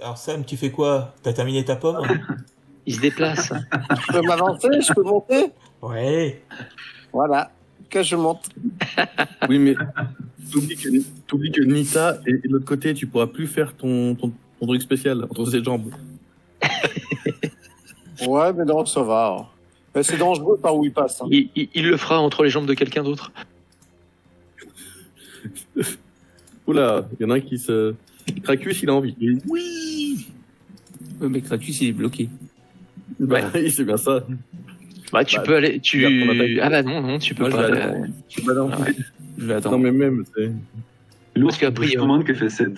Alors Sam, tu fais quoi? T'as terminé ta pomme? Il se déplace. Je peux m'avancer, je peux monter. Ouais. Voilà, que je monte. Oui, mais t'oublies que Nita est de l'autre côté, tu pourras plus faire ton truc spécial entre ses jambes. Ouais, mais non, ça va. Mais c'est dangereux par où il passe. Hein. Il le fera entre les jambes de quelqu'un d'autre. Oula, il y en a un qui se... Cracus, il a envie. Oui. Mais Kratus, il est bloqué. Bah, oui, c'est bien ça. Bah, tu Bah, peux aller. Tu... regarde ton attaque. Ah bah non, tu peux Moi, je pas. vais attendre. Bah, non. Ouais. Je vais attendre. Non, mais même, c'est... Parce qu'a priori- Je commande qu'elle fait 7.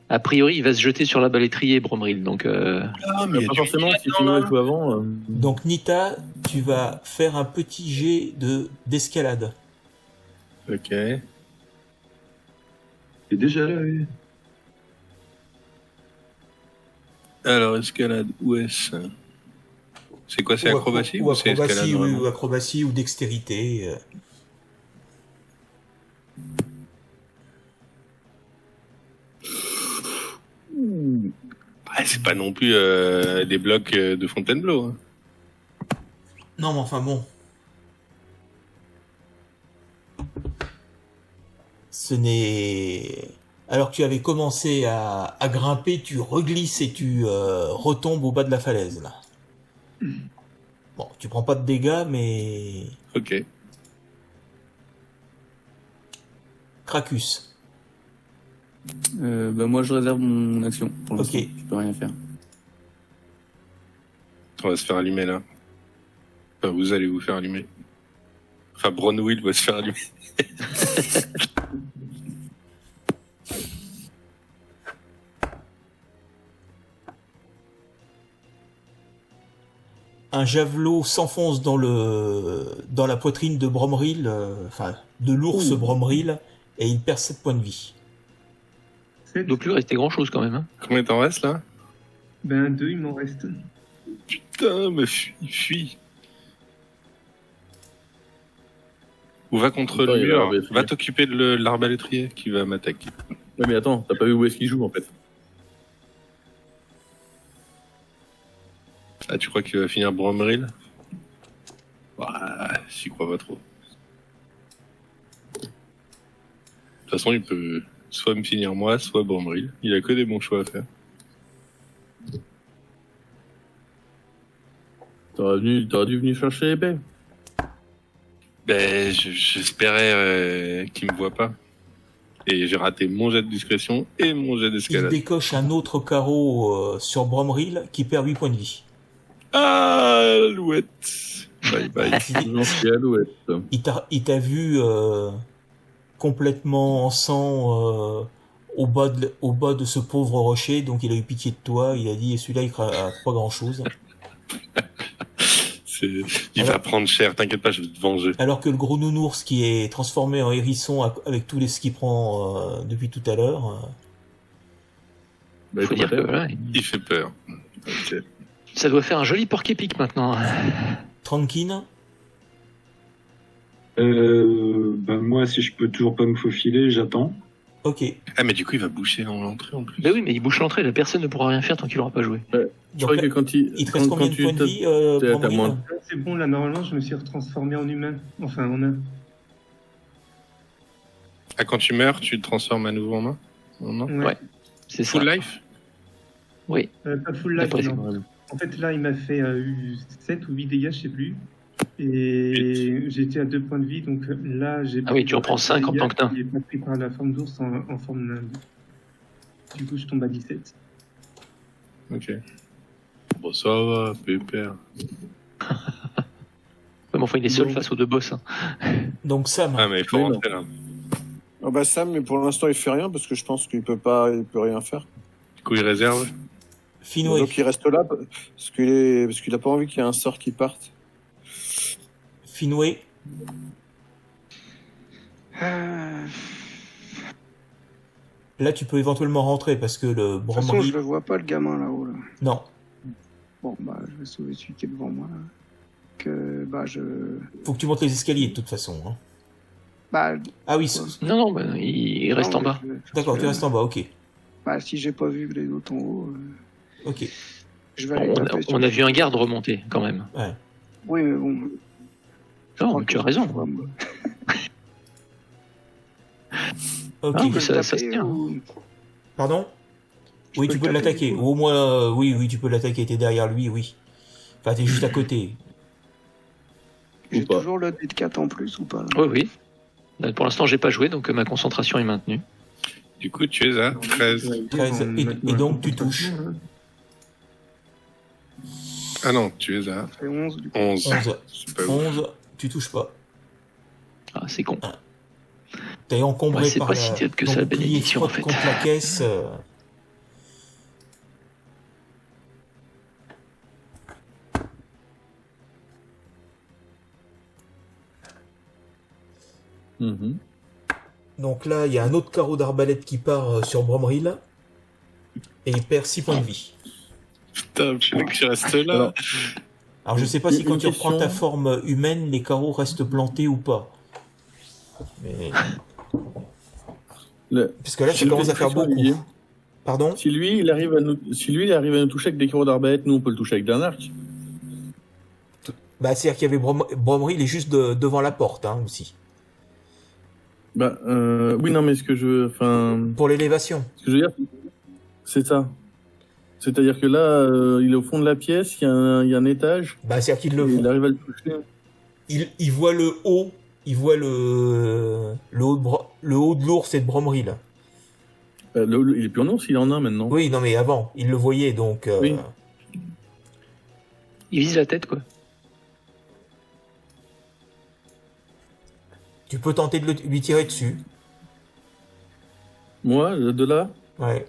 A priori, il va se jeter sur la balettrier, Bromril. Donc, Ah, mais Pas forcément, si tu veux jouer avant... Donc Nita, tu vas faire un petit jet d'escalade. Ok. Et déjà là, oui. Alors, escalade, où est-ce? C'est quoi, c'est acrobatie ou c'est acrobatie, escalade, ou vraiment acrobatie ou dextérité. Ah, c'est pas non plus des blocs de Fontainebleau. Hein. Non, mais enfin bon. Ce n'est... Alors que tu avais commencé à grimper, tu reglisses et tu retombes au bas de la falaise, là. Bon, tu prends pas de dégâts, mais... Ok. Cracus. Bah, moi, je réserve mon action. Pour l'instant, Ok. je peux rien faire. On va se faire allumer là. Enfin, vous allez vous faire allumer. Enfin, Bronwyn va se faire allumer. Un javelot s'enfonce dans la poitrine de Bromril, enfin, de l'ours Bromril, et il perd 7 points de vie. il ne doit plus rester grand chose quand même. Hein. Combien t'en reste là? Ben 2, il m'en reste. Putain, mais fuis. Ou va contre Attends, le il y a mur. l'arbalètrier. Va t'occuper de l'arbalétrier qui va m'attaquer. Ouais, mais attends, t'as pas vu où est-ce qu'il joue, en fait. Ah, tu crois qu'il va finir Bromril? Bah, j'y crois pas trop. De toute façon, il peut soit me finir moi, soit Bromril. Il a que des bons choix à faire. T'aurais dû venir chercher épée. Ben, j'espérais qu'il me voit pas. Et j'ai raté mon jet de discrétion et mon jet Il d'escalade. décoche un autre carreau sur Bromril qui perd 8 points de vie. Ah, Alouette. Bye bye. Gentil Alouette. Il t'a vu complètement en sang au bas de ce pauvre rocher, donc il a eu pitié de toi, il a dit celui-là il craint pas grand-chose. Il va prendre cher, t'inquiète pas, je vais te venger. Alors que le gros nounours qui est transformé en hérisson avec tous les ce qu'il prend depuis tout à l'heure... Bah, Faut dire que voilà, Il fait peur. Ok. ça doit faire un joli porc-épic maintenant. Tranquille. Ben moi, si je peux toujours pas me faufiler, j'attends. Ok. Ah, mais du coup, il va boucher l'entrée en plus. Ben oui, mais il bouche l'entrée, la personne ne pourra rien faire tant qu'il n'aura pas joué. Je Donc crois là, que quand il... il te reste combien de points de vie, t'as Bromril moins. C'est bon, là, normalement, je me suis retransformé en humain. Enfin, en nain. Ah, quand tu meurs, tu te transformes à nouveau en main? Non. Ouais. C'est ça. Full life? Oui. Pas full life, D'après, non. En fait, là, il m'a fait 7 ou 8 dégâts, je sais plus. Et j'étais à 2 points de vie, donc là, j'ai... Ah oui, tu en prends 5 en tant que nain. Il est pas pris par la forme d'ours en forme nain. Du coup, je tombe à 17. Ok. Bon, ça va, pépère. Ouais, mais enfin, il est seul Donc- face aux deux boss. Hein. Donc Sam, Ah, mais il faut Oui, rentrer là. Ah bah Sam, mais pour l'instant, il fait rien parce que je pense qu'il peut rien faire. Du coup, il réserve. Finwë, Donc il reste là parce qu'il a pas envie qu'il y ait un sort qui parte. Finwë, là tu peux éventuellement rentrer parce que le De toute façon, je Bromril... le vois pas, le gamin là-haut. Là. Non, Bon, bah, je vais sauver celui qui est devant moi. Là. Que, bah, faut que tu montes les escaliers de toute façon. Hein. Bah, Ah oui, Ouais. Non, non, ben, il reste en bas. je- d'accord, tu restes en bas, ok. Bah, si j'ai pas vu les autres en haut, Ok. je vais aller taper sur- On a vu un garde remonter quand même. Ouais. Oui, mais bon. je Non, crois mais que tu as raison. je vois, moi. Ok. Ah, Je mais peux ça- le ça se taper tient, ou- Pardon? Je Oui, peux tu le peux taper, l'attaquer. du coup Ou au moins, oui, tu peux l'attaquer. T'es derrière lui, oui. Enfin, t'es juste à côté. J'ai Ou pas. toujours le dé de 4 en plus ou pas là Oui, oui. Pour l'instant, j'ai pas joué, donc ma concentration est maintenue. Du coup, tu es à 13. 13. Et donc, tu touches. Ah non, tu es à C'est 11 du coup. 11. 11. C'est pas ouf. 11, tu touches pas. Ah, c'est con. T'es encombré Ouais, c'est par pas si tiède que ton ça, la bouclier bénédiction, frotte en fait. contre la caisse. Mhm. Donc là, il y a un autre carreau d'arbalète qui part sur Bromril. Et il perd 6 points de vie. Putain, je sais que je reste là. Alors, Alors je sais pas si Une quand tu reprends ta question. forme humaine, les carreaux restent plantés ou pas. Mais... Puisque là, ça J'ai une commence à faire question, beaucoup. Olivier. Pardon? Si lui, il arrive à nous toucher avec des carreaux d'arbalète, nous, on peut le toucher avec d'un arc. Bah, c'est-à-dire qu'il y avait Bromril est juste devant la porte, hein, aussi. Bah, oui, non, mais Pour l'élévation. ce que je veux dire, c'est ça. C'est-à-dire que là, il est au fond de la pièce, il y a un étage, Bah, c'est-à-dire qu'il et le il voit. arrive à le toucher. Il voit le haut. Il voit le haut de l'ours et de Bromril. Il est plus en ours, il en a maintenant. Oui, non, mais avant, il le voyait, donc... Oui. Il vise la tête, quoi. Tu peux tenter de lui tirer dessus. Moi, de là, Ouais.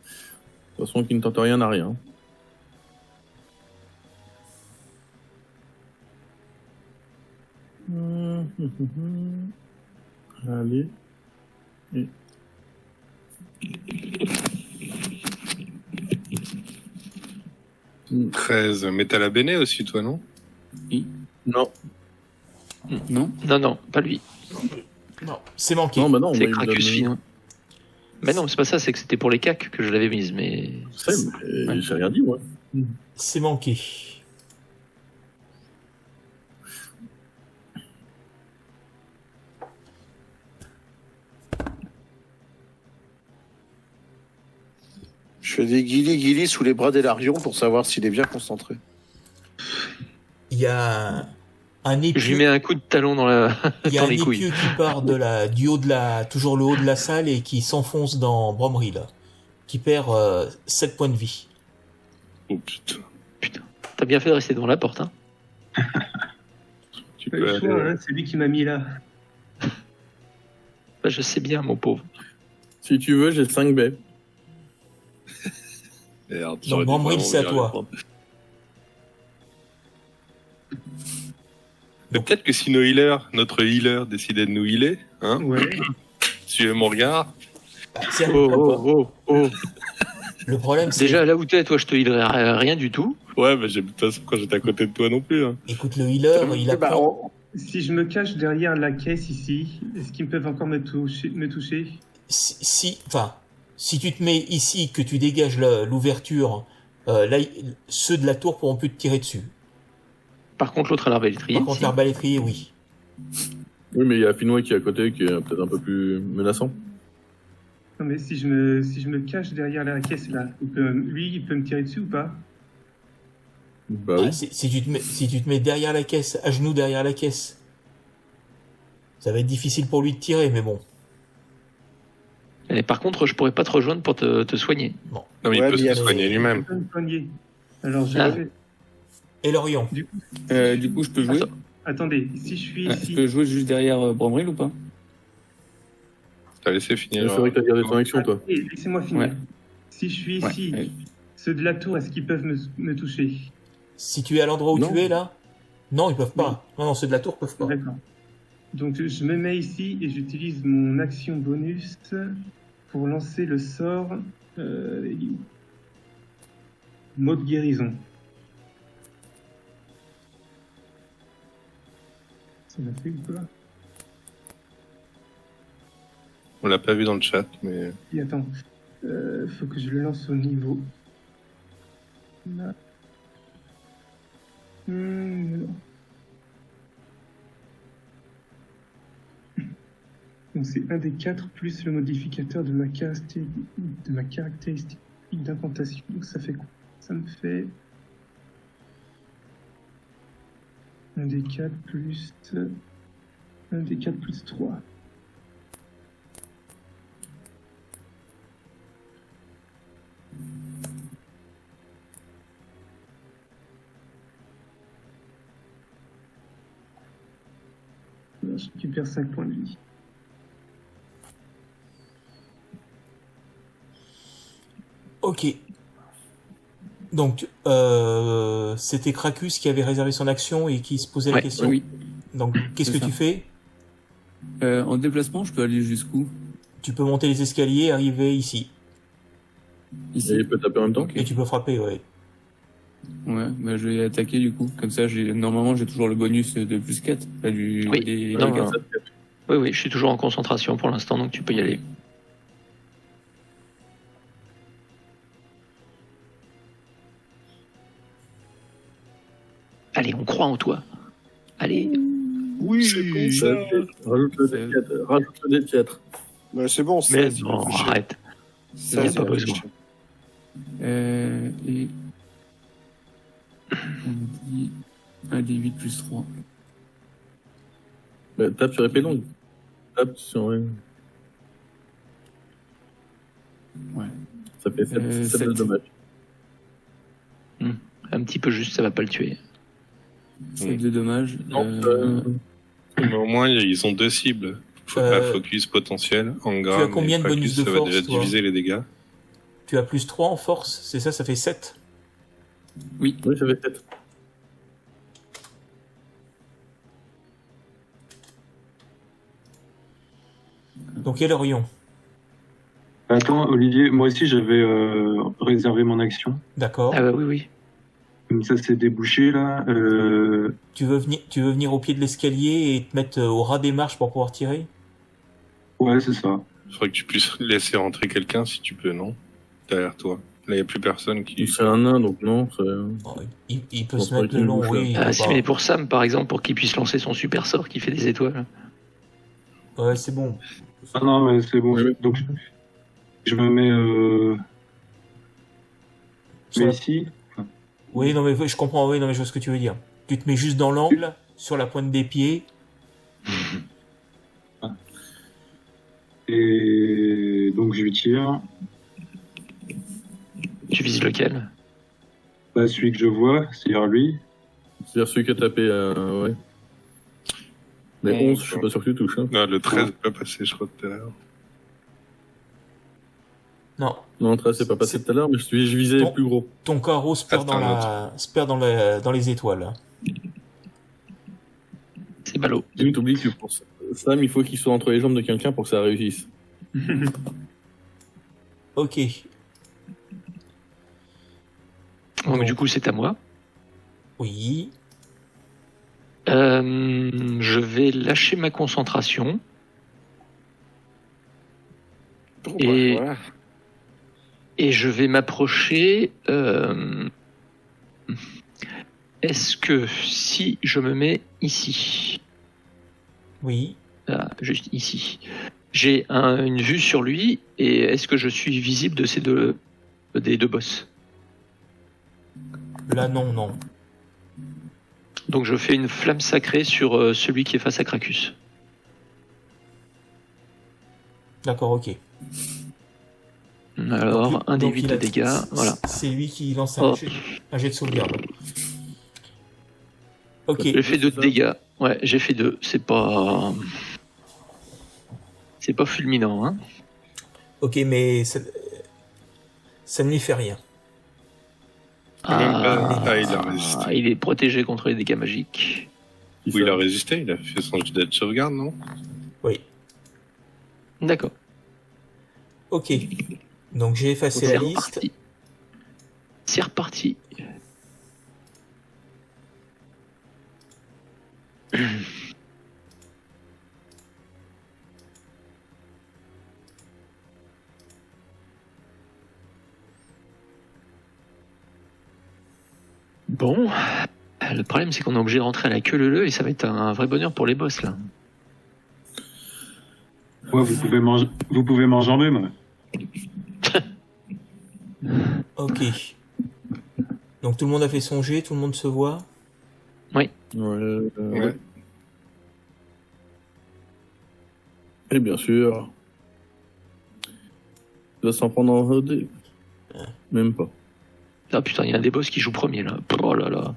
de toute façon, qui ne tente rien n'a rien. Allez. Et... 13. Mais t'as la béné aussi, toi, non? Non, Non? Non, pas lui. Non, c'est manqué. non, bah non, C'est moi, il me donne- Cracus Fin. Mais non, c'est pas ça, c'est que c'était pour les cacs que je l'avais mise, mais... Je sais, mais j'ai rien dit, moi. C'est manqué. Je fais des guilis sous les bras d'Elarion pour savoir s'il est bien concentré. Il y a un Je lui épieu, mets un coup de talon dans, il y a dans un les couilles. épieu qui part du haut de toujours le haut de la salle et qui s'enfonce dans Bromril, qui perd 7 points de vie. Oh putain. Putain, t'as bien fait de rester devant la porte, hein. Tu Pas peux le aller... choix, hein, c'est lui qui m'a mis là. Bah, je sais bien, mon pauvre. Si tu veux, j'ai 5 baies. Merde, Donc, j'aurais dû Bromril, vraiment c'est à bien toi. les prendre. Mais peut-être que si nos healers, notre healer décidait de nous healer, hein, Ouais. suivez mon regard. C'est- Oh. Le problème, c'est... Déjà, là où t'es, toi, je te healerai rien du tout. Ouais, mais de toute façon, quand j'étais à côté de toi non plus. Hein. Écoute, le healer, il a Bah, peur... Si je me cache derrière la caisse ici, est-ce qu'ils peuvent encore me toucher? Si tu te mets ici, que tu dégages l'ouverture, là, ceux de la tour pourront plus te tirer dessus. Par contre, l'autre à l'arbalétrier. Par contre, si. l'arbalétrier, oui. Oui, mais il y a Finway qui est à côté, qui est peut-être un peu plus menaçant. Non mais si je me cache derrière la caisse là, il peut me tirer dessus ou pas? Bah Ah, oui. si tu te mets derrière la caisse, à genoux derrière la caisse, ça va être difficile pour lui de tirer, mais bon. Et par contre, je pourrais pas te rejoindre pour te soigner. Non, mais Ouais, il peut mais il y a se soigner lui-même. Je peux me soigner. Alors je Ah. fais- Et Lorion. Du coup, je peux jouer. Attendez, si je suis Je ici, peux jouer juste derrière Bromril ou pas? T'as laissé finir. C'est vrai que t'as gardé ton action, toi. Laissez-moi finir. Ouais. Si je suis Ouais, ici, ouais. ceux de la tour, est-ce qu'ils peuvent me toucher? Si tu es à l'endroit où Non. tu es, là, non, ils peuvent pas. Non, ceux de la tour peuvent pas. D'accord. Donc je me mets ici et j'utilise mon action bonus pour lancer le sort il est où mode guérison. Ça m'a fait ou pas? On l'a pas vu dans le chat, mais Et attends, faut que je le lance au niveau. Là. Non. Donc c'est un des 4 plus le modificateur de ma caractéristique d'incantation. Donc ça fait quoi? Ça me fait un des 4 plus 3. Là, je récupère 5 points de vie. Ok. Donc, c'était Krakus qui avait réservé son action et qui se posait la Ouais, question. Oui. Donc, qu'est-ce que C'est tu ça. fais? En déplacement, je peux aller jusqu'où? Tu peux monter les escaliers et arriver ici. Ici. Et il peut taper en même temps. Ok. Et tu peux frapper, ouais. Ouais, bah je vais attaquer du coup. Comme ça, normalement, j'ai toujours le bonus de plus 4. Oui. Non, non. Oui, je suis toujours en concentration pour l'instant, donc tu peux y aller. Allez, on croit en toi. Allez. Oui, Rajoute le D4. Bah, c'est bon, Mais 16. non, arrête. Ça, y a c'est pas la besoin. fiche. Et on dit un des 8 plus 3. Bah, tape sur épée longue. Tape sur. Ouais. Ça fait 7 de sept. dommages. Un petit peu juste, ça va pas le tuer. 7 de dommages. mais au moins ils ont 2 cibles. Focus potentiel, engram. Tu as combien et de bonus de Krakus, force, ça va déjà toi diviser les dégâts. Tu as plus 3 en force, c'est ça fait 7. Oui. Oui, ça fait 7. Donc, Elorion. Attends, Olivier, moi aussi j'avais réservé mon action. D'accord. Ah bah oui. Comme ça, c'est débouché là. Tu veux venir au pied de l'escalier et te mettre au ras des marches pour pouvoir tirer? Ouais, c'est ça. Il faudrait que tu puisses laisser rentrer quelqu'un si tu peux, non? Derrière toi. Là, il n'y a plus personne qui. C'est un nain, donc non. Oh, il peut Bon, se mettre le long, faudrait qu'il oui. bouge, il peut Si, pas. mais pour Sam, par exemple, pour qu'il puisse lancer son super sort qui fait des étoiles. Ouais, c'est bon. Ah non, mais c'est bon. Oui. Donc, je me mets, Sur la- ici. Oui, non, mais je comprends, oui, non, mais je vois ce que tu veux dire. Tu te mets juste dans l'angle, sur la pointe des pieds. Et donc, je lui tire. Tu vises lequel? Bah, celui que je vois, c'est-à-dire lui. C'est-à-dire celui qui a tapé. Ouais. Mais Bon, 11, je suis pas sûr que tu touches. Hein. Non, le 13 n'est pas passé, je crois, tout à l'heure. Non, Non, le 13, c'est pas passé tout à l'heure, mais je visais Bon. plus gros. ton carreau se perd, dans les étoiles. C'est ballot. Jimmy, t'oublies que pour Sam, il faut qu'il soit entre les jambes de quelqu'un pour que ça réussisse. Ok. Donc Bon. du coup, c'est à moi. Oui. Je vais lâcher ma concentration. Bon, Et- voilà. Et je vais m'approcher. Est-ce que si je me mets ici, Oui. là, juste ici, j'ai une vue sur lui, et est-ce que je suis visible des deux boss? Là, non. Donc je fais une flamme sacrée sur celui qui est face à Krakus. D'accord, ok. Alors, Donc, un des donc 8 il de a- dégâts, voilà. C'est lui qui lance Oh. un jet de sauvegarde. Ok. J'ai fait 2 de dégâts. Ouais, j'ai fait 2. C'est pas fulminant, hein. Ok, mais ça ne lui fait rien. Même pas. Il a résisté. Il est protégé contre les dégâts magiques. Oui, il a résisté, il a fait son jet de sauvegarde, non? Oui. D'accord. Ok. Donc j'ai effacé C'est la liste. reparti. C'est reparti. Bon, le problème c'est qu'on est obligé de rentrer à la queue leu et ça va être un vrai bonheur pour les boss là. Ouais, vous pouvez m'enjamber, moi. Ok. Donc tout le monde a fait son jet, tout le monde se voit. Ouais. Et bien sûr. Il va s'en prendre en VD. Même pas. Ah putain, il y a un des boss qui joue premier là. Oh là là.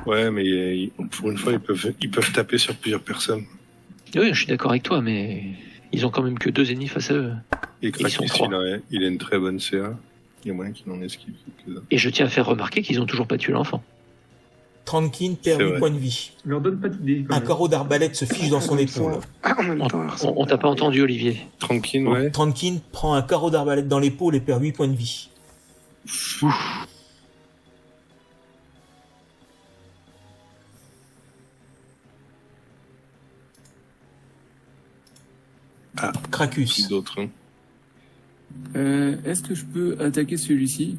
Ouais, mais pour une fois, ils peuvent taper sur plusieurs personnes. Oui, je suis d'accord avec toi, mais ils ont quand même que 2 ennemis face à eux. Et Ils sont Krakis, 3. il a une très bonne CA. Il y a moyen qu'il en esquive quelques-uns. Et je tiens à faire remarquer qu'ils ont toujours pas tué l'enfant. Tranquin perd C'est 8 vrai. points de vie. Leur donne pas d'idée. quand Un même. carreau d'arbalète se fiche dans son épaule. En même temps, On t'a pas entendu, Olivier. Tranquille, ouais. Tranquin prend un carreau d'arbalète dans l'épaule et perd 8 points de vie. Ah. Krakus. Qui d'autre, hein. Est-ce que je peux attaquer celui-ci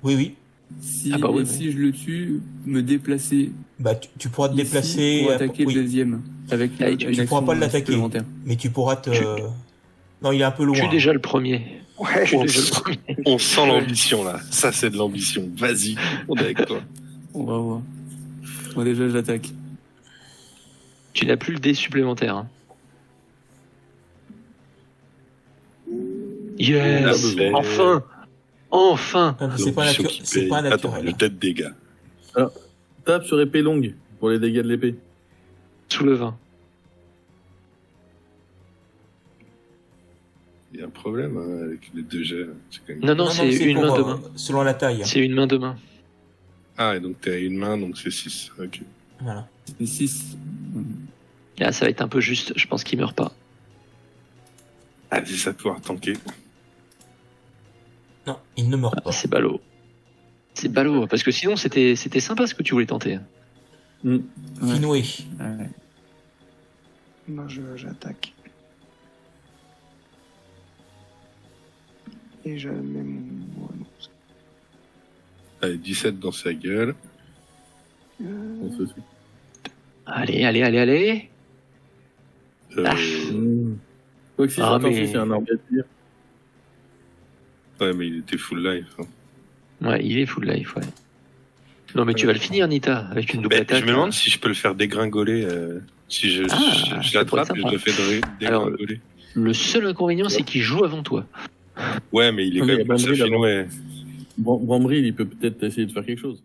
Oui, oui. si, Ah bah oui, et si je le tue, me déplacer Bah, tu pourras te ici déplacer. pour attaquer oui. le deuxième avec Ah, une tu action pourras pas l'attaquer. supplémentaire. Mais tu pourras te. Tu- Non, il est un peu loin. Tue déjà le premier. Ouais, Tue On, déjà le premier. on sent l'ambition, là. Ça, c'est de l'ambition. Vas-y, on est avec toi. On va voir. Moi déjà j'attaque. Tu n'as plus le dé supplémentaire. Hein. Yes, Ah, bah, enfin, enfin. Ah, c'est pas, L'ambition qui c'est paye. pas Attends, naturel. le tête dégâts. Tape sur épée longue pour les dégâts de l'épée. Sous le 20. Il y a un problème hein, avec les 2 jets. C'est quand même... Non, non, c'est une main de pour, main. selon la taille. C'est une main de main. Ah, et donc t'es à une main, donc c'est 6. Ok. Voilà. C'est 6. Là, ça va être un peu juste. Je pense qu'il meurt pas. Ah, c'est ça de pouvoir tanker. Non, il ne meurt pas. C'est ballot. C'est ballot, parce que sinon c'était sympa ce que tu voulais tenter. Finoué. Ouais. moi j'attaque. Et je mets mon. Allez, 17 dans sa gueule. On se suit. Allez, allez, allez, allez. Ah. Quoi que si, Ah, attends, mais- si, c'est un arbre à tir. Ouais, mais il était full life. Hein. Ouais, il est full life, ouais. Non, mais tu vas le finir, Nita, avec une double Mais attaque. je me demande si je peux le faire dégringoler. Si je, Ah, je ça pourrait l'attrape être et je le fais Alors, dégringoler. Le seul inconvénient, c'est qu'il joue avant toi. Ouais, mais il est Ah, quand mais même il y a comme ça, Bandril avant. Finoué. Brambry, il peut peut-être essayer de faire quelque chose.